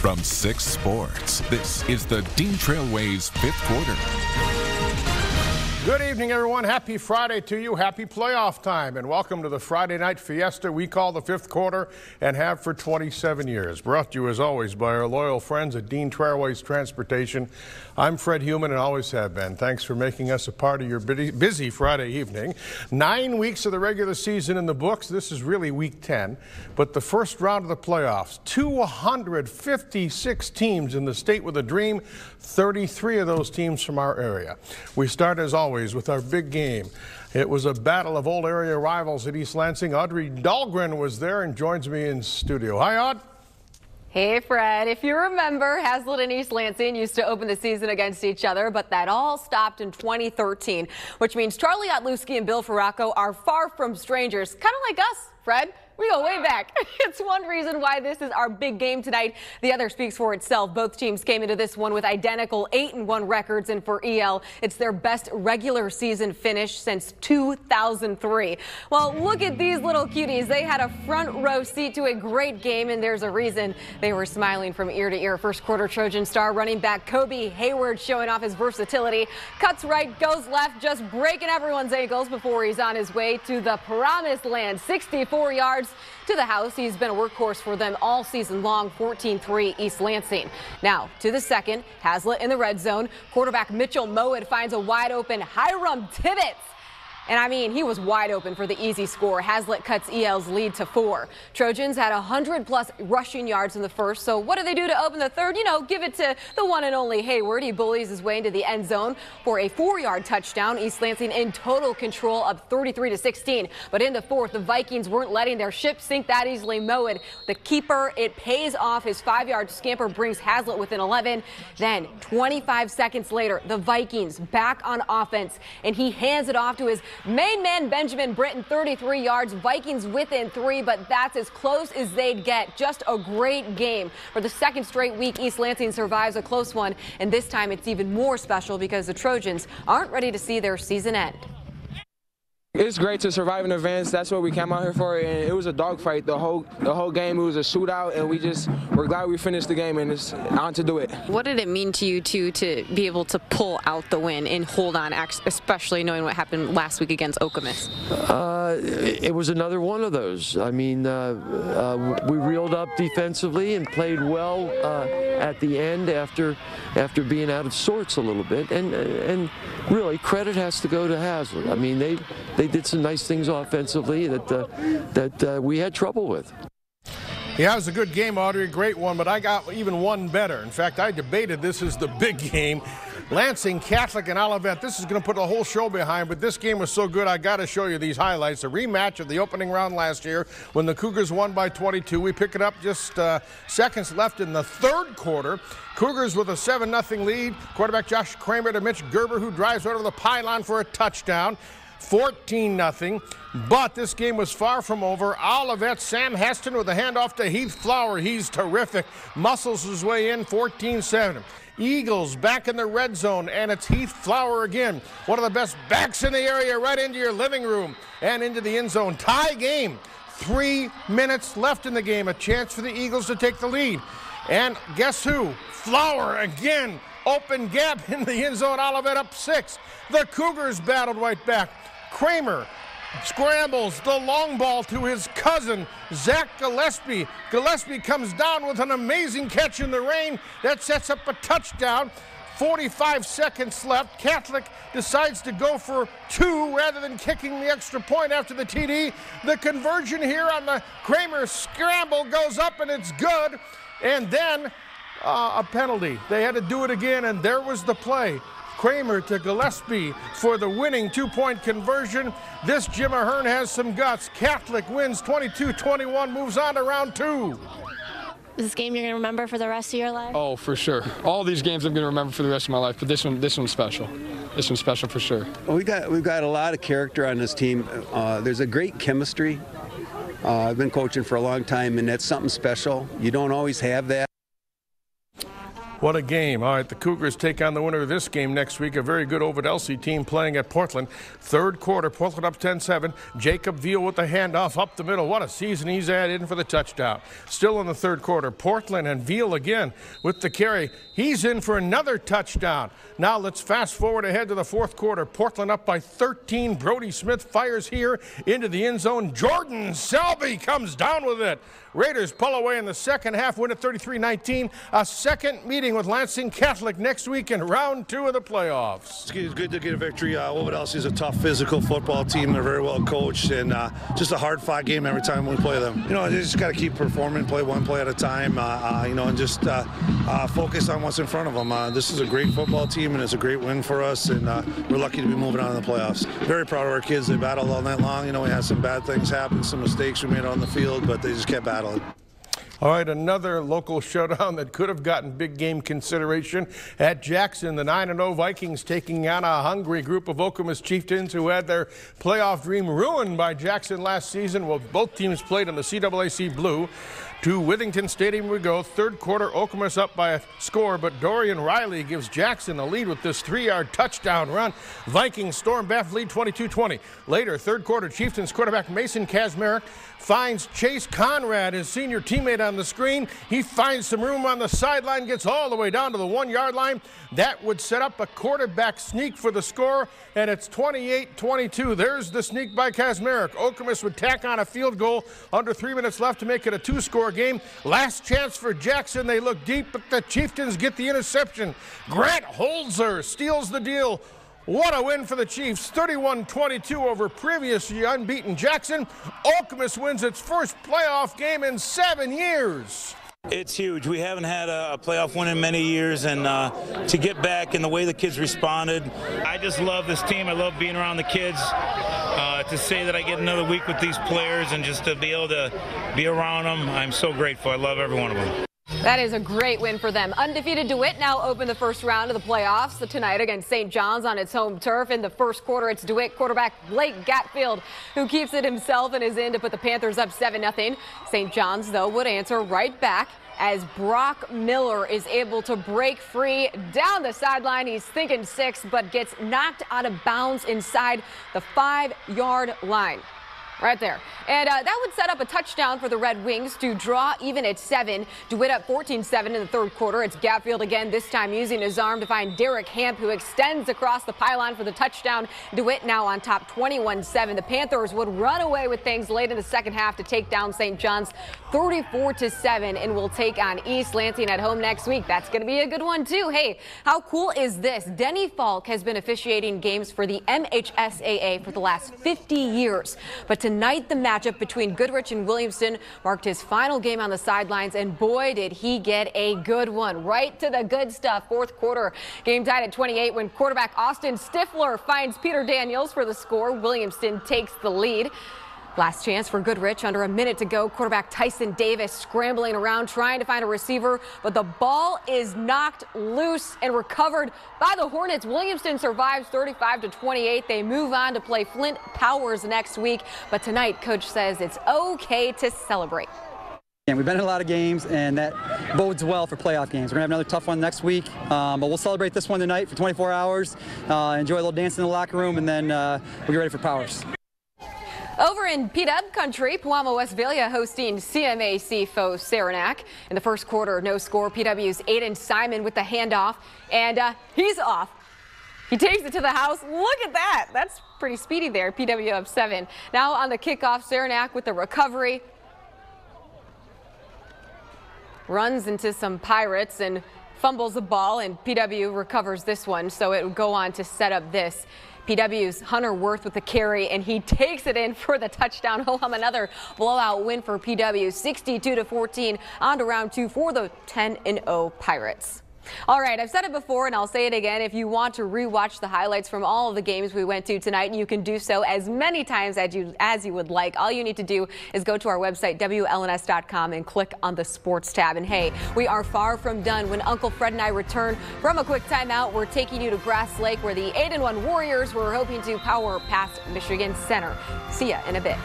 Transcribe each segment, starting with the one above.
From 6 Sports, this is the Dean Trailways fifth quarter. Good evening, everyone. Happy Friday to you. Happy playoff time. And welcome to the Friday night fiesta we call the fifth quarter and have for 27 years. Brought to you, as always, by our loyal friends at Dean Trailways Transportation. I'm Fred Heumann and always have been. Thanks for making us a part of your busy Friday evening. 9 weeks of the regular season in the books. This is really week 10. But the first round of the playoffs, 256 teams in the state with a dream, 33 of those teams from our area. We start, as always, with our big game. It was a battle of old area rivals at East Lansing. Audrey Dahlgren was there and joins me in studio. Hi, Aud. Hey, Fred. If you remember, Hazlet and East Lansing used to open the season against each other, but that all stopped in 2013, which means Charlie Otluski and Bill Ferracco are far from strangers, kind of like us, Fred. We go way back. It's one reason why this is our big game tonight. The other speaks for itself. Both teams came into this one with identical 8-1 records, and for EL, it's their best regular season finish since 2003. Well, look at these little cuties. They had a front row seat to a great game, and there's a reason they were smiling from ear to ear. First quarter Trojan star running back Kobe Hayward showing off his versatility. Cuts right, goes left, just breaking everyone's ankles before he's on his way to the promised land. 64 yards to the house. He's been a workhorse for them all season long. 14-3 East Lansing. Now to the second. Hazlet in the red zone. Quarterback Mitchell Mowat finds a wide open Hiram Tibbetts. And I mean, he was wide open for the easy score. Hazlet cuts EL's lead to 4. Trojans had 100+ rushing yards in the first. So what do they do to open the third? You know, give it to the one and only Hayward. He bullies his way into the end zone for a 4-yard touchdown. East Lansing in total control of 33-16. But in the fourth, the Vikings weren't letting their ship sink that easily. Mowat, the keeper, it pays off. His 5-yard scamper brings Hazlet within 11. Then 25 seconds later, the Vikings back on offense, and he hands it off to his main man Benjamin Britton, 33 yards. Vikings within 3, but that's as close as they'd get. Just a great game. For the second straight week, East Lansing survives a close one, and this time it's even more special because the Trojans aren't ready to see their season end. It's great to survive in advance. That's what we came out here for, and it was a dogfight the whole game. It was a shootout, and we're glad we finished the game, and it's on to do it. What did it mean to you to be able to pull out the win and hold on, especially knowing what happened last week against Okemos? It was another one of those. I mean, we reeled up defensively and played well at the end after being out of sorts a little bit, and really credit has to go to Hazlet. I mean, they did some nice things offensively that we had trouble with. Yeah, it was a good game, Audrey. A great one, but I got even one better. In fact, I debated this is the big game. Lansing, Catholic, and Olivet. This is going to put the whole show behind, but this game was so good, I got to show you these highlights. A rematch of the opening round last year when the Cougars won by 22. We pick it up just seconds left in the third quarter. Cougars with a 7-0 lead. Quarterback Josh Kramer to Mitch Gerber, who drives right over the pylon for a touchdown. 14-0, but this game was far from over. Olivet, Sam Heston with a handoff to Heath Flower. He's terrific. Muscles his way in, 14-7. Eagles back in the red zone, and it's Heath Flower again. One of the best backs in the area, right into your living room and into the end zone. Tie game. 3 minutes left in the game. A chance for the Eagles to take the lead. And guess who? Flower again. Open gap in the end zone. Olivet up 6. The Cougars battled right back. Kramer scrambles the long ball to his cousin, Zach Gillespie. Gillespie comes down with an amazing catch in the rain. That sets up a touchdown. 45 seconds left. Catholic decides to go for 2 rather than kicking the extra point after the TD. The conversion here on the Kramer scramble goes up, and it's good. And then a penalty. They had to do it again, and there was the play. Kramer to Gillespie for the winning 2-point conversion. This Jim Ahern has some guts. Catholic wins 22-21, moves on to round 2. Is this game you're going to remember for the rest of your life? Oh, for sure. All these games I'm going to remember for the rest of my life, but this one's special. This one's special for sure. We've got a lot of character on this team. There's a great chemistry. I've been coaching for a long time, and that's something special. You don't always have that. What a game. All right, the Cougars take on the winner of this game next week. A very good Olivet Elsie team playing at Portland. Third quarter, Portland up 10-7. Jacob Veal with the handoff up the middle. What a season he's had in for the touchdown. Still in the third quarter, Portland and Veal again with the carry. He's in for another touchdown. Now let's fast forward ahead to the fourth quarter. Portland up by 13. Brody Smith fires here into the end zone. Jordan Selby comes down with it. Raiders pull away in the second half, win at 33-19. A second meeting with Lansing Catholic next week in round 2 of the playoffs. It's good to get a victory. Olivet Elsie is a tough physical football team. They're very well coached, and just a hard-fought game every time we play them. You know, they just got to keep performing, play one play at a time, and just focus on what's in front of them. This is a great football team, and it's a great win for us, and we're lucky to be moving on in the playoffs. Very proud of our kids. They battled all night long. You know, we had some bad things happen, some mistakes we made on the field, but they just kept battling. All right, another local showdown that could have gotten big game consideration at Jackson. The 9-0 Vikings taking on a hungry group of Okemos Chieftains who had their playoff dream ruined by Jackson last season. Well, both teams played in the CAAC Blue. To Withington Stadium we go. Third quarter, Okemos up by a score, but Dorian Riley gives Jackson the lead with this 3-yard touchdown run. Vikings storm back lead 22-20. Later, third quarter, Chieftains quarterback Mason Kazmarek finds Chase Conrad, his senior teammate, on the screen. He finds some room on the sideline, gets all the way down to the 1-yard line. That would set up a quarterback sneak for the score, and it's 28-22. There's the sneak by Kazmarek. Okemos would tack on a field goal under 3 minutes left to make it a 2-score game. Last chance for Jackson. They look deep, but the Chieftains get the interception. Grant Holzer steals the deal. What a win for the Chiefs, 31-22 over previously unbeaten Jackson. Okemos wins its first playoff game in 7 years. It's huge. We haven't had a playoff win in many years, and to get back and the way the kids responded. I just love this team. I love being around the kids. To say that I get another week with these players and just to be able to be around them, I'm so grateful. I love every one of them. That is a great win for them. Undefeated DeWitt now open the first round of the playoffs tonight against St. John's on its home turf. In the first quarter, it's DeWitt quarterback Blake Gatfield who keeps it himself and is in to put the Panthers up 7-0. St. John's, though, would answer right back as Brock Miller is able to break free down the sideline. He's thinking 6, but gets knocked out of bounds inside the 5-yard line. Right there. And that would set up a touchdown for the Red Wings to draw even at 7. DeWitt up 14-7 in the third quarter. It's Gatfield again, this time using his arm to find Derek Hamp, who extends across the pylon for the touchdown. DeWitt now on top 21-7. The Panthers would run away with things late in the second half to take down St. John's 34-7 and will take on East Lansing at home next week. That's going to be a good one, too. Hey, how cool is this? Denny Falk has been officiating games for the MHSAA for the last 50 years. But tonight, the matchup between Goodrich and Williamston marked his final game on the sidelines, and boy, did he get a good one. Right to the good stuff. Fourth quarter, game tied at 28 when quarterback Austin Stifler finds Peter Daniels for the score. Williamston takes the lead. Last chance for Goodrich, under a minute to go. Quarterback Tyson Davis scrambling around trying to find a receiver, but the ball is knocked loose and recovered by the Hornets. Williamston survives 35-28. They move on to play Flint Powers next week, but tonight coach says it's okay to celebrate. And we've been in a lot of games, and that bodes well for playoff games. We're going to have another tough one next week, but we'll celebrate this one tonight for 24 hours, enjoy a little dance in the locker room, and then we'll get ready for Powers. Over in PW country, PewamoWestphalia hosting CMAC foe Saranac. In the first quarter, no score. PW's Aiden Simon with the handoff, and he's off. He takes it to the house. Look at that. That's pretty speedy there. PW up 7. Now on the kickoff, Saranac with the recovery. Runs into some Pirates and fumbles the ball, and PW recovers this one, so it would go on to set up this. PW's Hunter Worth with the carry, and he takes it in for the touchdown. Another blowout win for PW, 62-14 on to round 2 for the 10-0 Pirates. All right, I've said it before and I'll say it again. If you want to rewatch the highlights from all of the games we went to tonight, you can do so as many times as you would like. All you need to do is go to our website, WLNS.com, and click on the Sports tab. And hey, we are far from done. When Uncle Fred and I return from a quick timeout, we're taking you to Grass Lake, where the 8-1 Warriors were hoping to power past Michigan Center. See ya in a bit.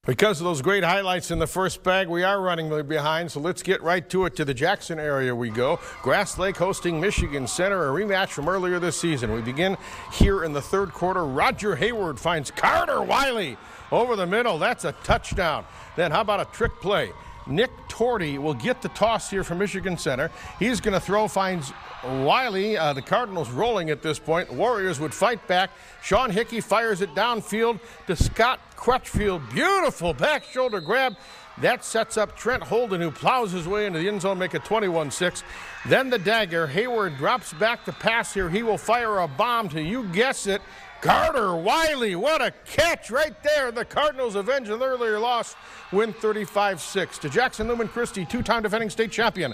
Because of those great highlights in the first bag, we are running behind, so let's get right to it. To the Jackson area we go. Grass Lake hosting Michigan Center, a rematch from earlier this season. We begin here in the third quarter. Roger Hayward finds Carter Wiley over the middle. That's a touchdown. Then how about a trick play? Nick Torty will get the toss here from Michigan Center. He's going to throw, finds Wiley. The Cardinals rolling at this point. Warriors would fight back. Sean Hickey fires it downfield to Scott Crutchfield. Beautiful back shoulder grab. That sets up Trent Holden, who plows his way into the end zone, make it 21-6. Then the dagger. Hayward drops back to pass here. He will fire a bomb to, you guess it, Carter Wiley. What a catch right there. The Cardinals avenge an earlier loss, win 35-6. To Jackson Lumen Christi, two-time defending state champion.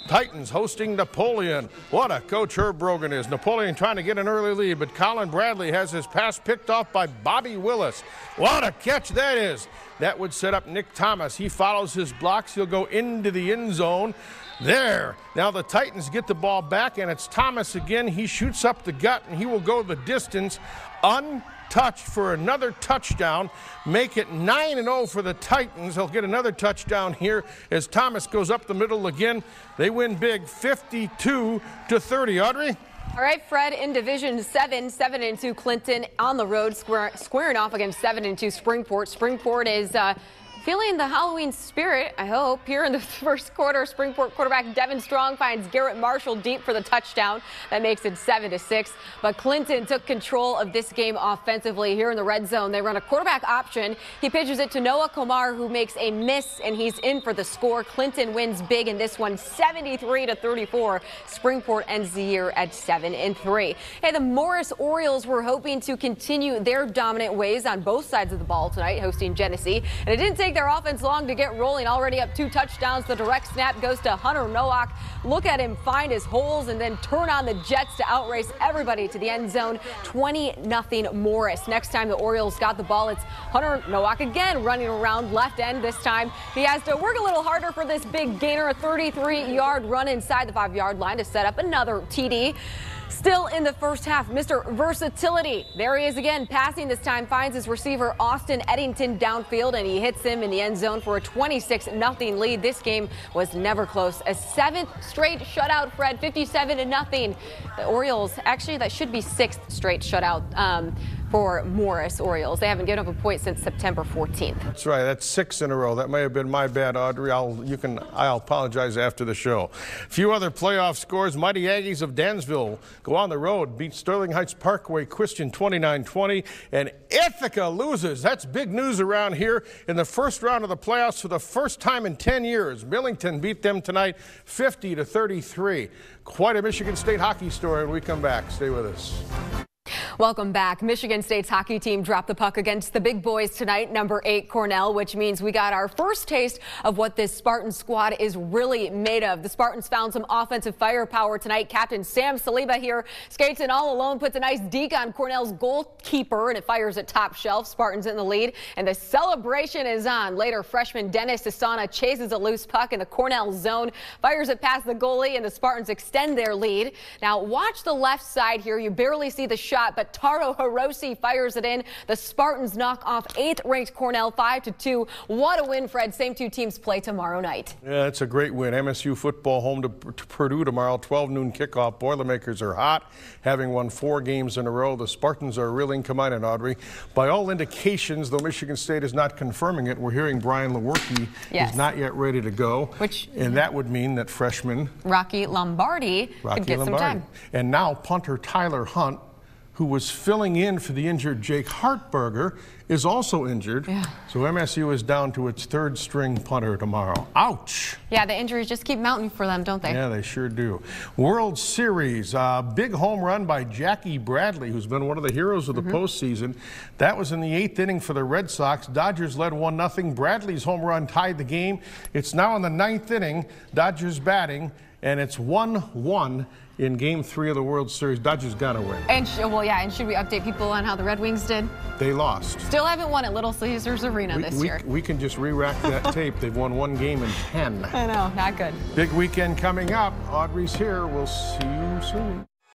Titans hosting Napoleon. What a coach Herb Brogan is. Napoleon trying to get an early lead, but Colin Bradley has his pass picked off by Bobby Willis. What a catch that is. That would set up Nick Thomas. He follows his blocks. He'll go into the end zone. There. Now the Titans get the ball back, and it's Thomas again. He shoots up the gut, and he will go the distance untouched for another touchdown. Make it 9-0 for the Titans. They'll get another touchdown here as Thomas goes up the middle again. They win big, 52-30. Audrey? All right, Fred, in Division 7, 7-2 Clinton on the road, squaring off against 7-2 Springport. Springport is feeling the Halloween spirit, I hope. Here in the first quarter, Springport quarterback Devin Strong finds Garrett Marshall deep for the touchdown. That makes it 7-6. But Clinton took control of this game offensively. Here in the red zone, they run a quarterback option. He pitches it to Noah Komar, who makes a miss, and he's in for the score. Clinton wins big in this one, 73-34. Springport ends the year at 7-3. Hey, the Morris Orioles were hoping to continue their dominant ways on both sides of the ball tonight, hosting Genesee. And it didn't take their offense long to get rolling. Already up 2 touchdowns. The direct snap goes to Hunter Nowak. Look at him find his holes and then turn on the Jets to outrace everybody to the end zone. 20-0 Morris. Next time the Orioles got the ball, it's Hunter Nowak again running around left end. This time he has to work a little harder for this big gainer. A 33-yard run inside the 5-yard line to set up another TD. Still in the first half, Mr. Versatility. There he is again, passing this time, finds his receiver Austin Eddington downfield, and he hits him in the end zone for a 26-0 lead. This game was never close. A 7th straight shutout, Fred, 57-0. The Orioles, actually, that should be 6th straight shutout for Morris Orioles. They haven't given up a point since September 14th. That's right. That's 6 in a row. That may have been my bad, Audrey. I'll apologize after the show. A few other playoff scores. Mighty Aggies of Dansville go on the road, beat Sterling Heights Parkway Christian 29-20, and Ithaca loses. That's big news around here in the first round of the playoffs for the first time in 10 years. Millington beat them tonight 50-33. Quite a Michigan State hockey story when we come back. Stay with us. Welcome back. Michigan State's hockey team dropped the puck against the big boys tonight, number 8 Cornell, which means we got our first taste of what this Spartan squad is really made of. The Spartans found some offensive firepower tonight. Captain Sam Saliba here skates in all alone, puts a nice deke on Cornell's goalkeeper, and it fires at top shelf. Spartans in the lead, and the celebration is on. Later, freshman Dennis Asana chases a loose puck in the Cornell zone, fires it past the goalie, and the Spartans extend their lead. Now, watch the left side here. You barely see the shot, but Taro Hiroshi fires it in. The Spartans knock off 8th-ranked Cornell 5-2. What a win, Fred. Same two teams play tomorrow night. Yeah, it's a great win. MSU football home to Purdue tomorrow, 12 noon kickoff. Boilermakers are hot, having won 4 games in a row. The Spartans are reeling. Come on in, Audrey. By all indications, though Michigan State is not confirming it, we're hearing Brian Lewerke is not yet ready to go. And that would mean that freshman Rocky Lombardi could get some time. And now punter Tyler Hunt, who was filling in for the injured Jake Hartberger, is also injured. Yeah. So MSU is down to its 3rd string punter tomorrow. Ouch. Yeah, the injuries just keep mounting for them, don't they? Yeah, they sure do. World Series, big home run by Jackie Bradley, who's been one of the heroes of the postseason. That was in the 8th inning for the Red Sox. Dodgers led 1-0. Bradley's home run tied the game. It's now in the 9th inning. Dodgers batting, and it's 1-1. In Game 3 of the World Series. Dodgers got to win. And should we update people on how the Red Wings did? They lost. Still haven't won at Little Caesars Arena this year. We can just re-rack that tape. They've won 1 game in 10. I know, not good. Big weekend coming up. Audrey's here. We'll see you soon.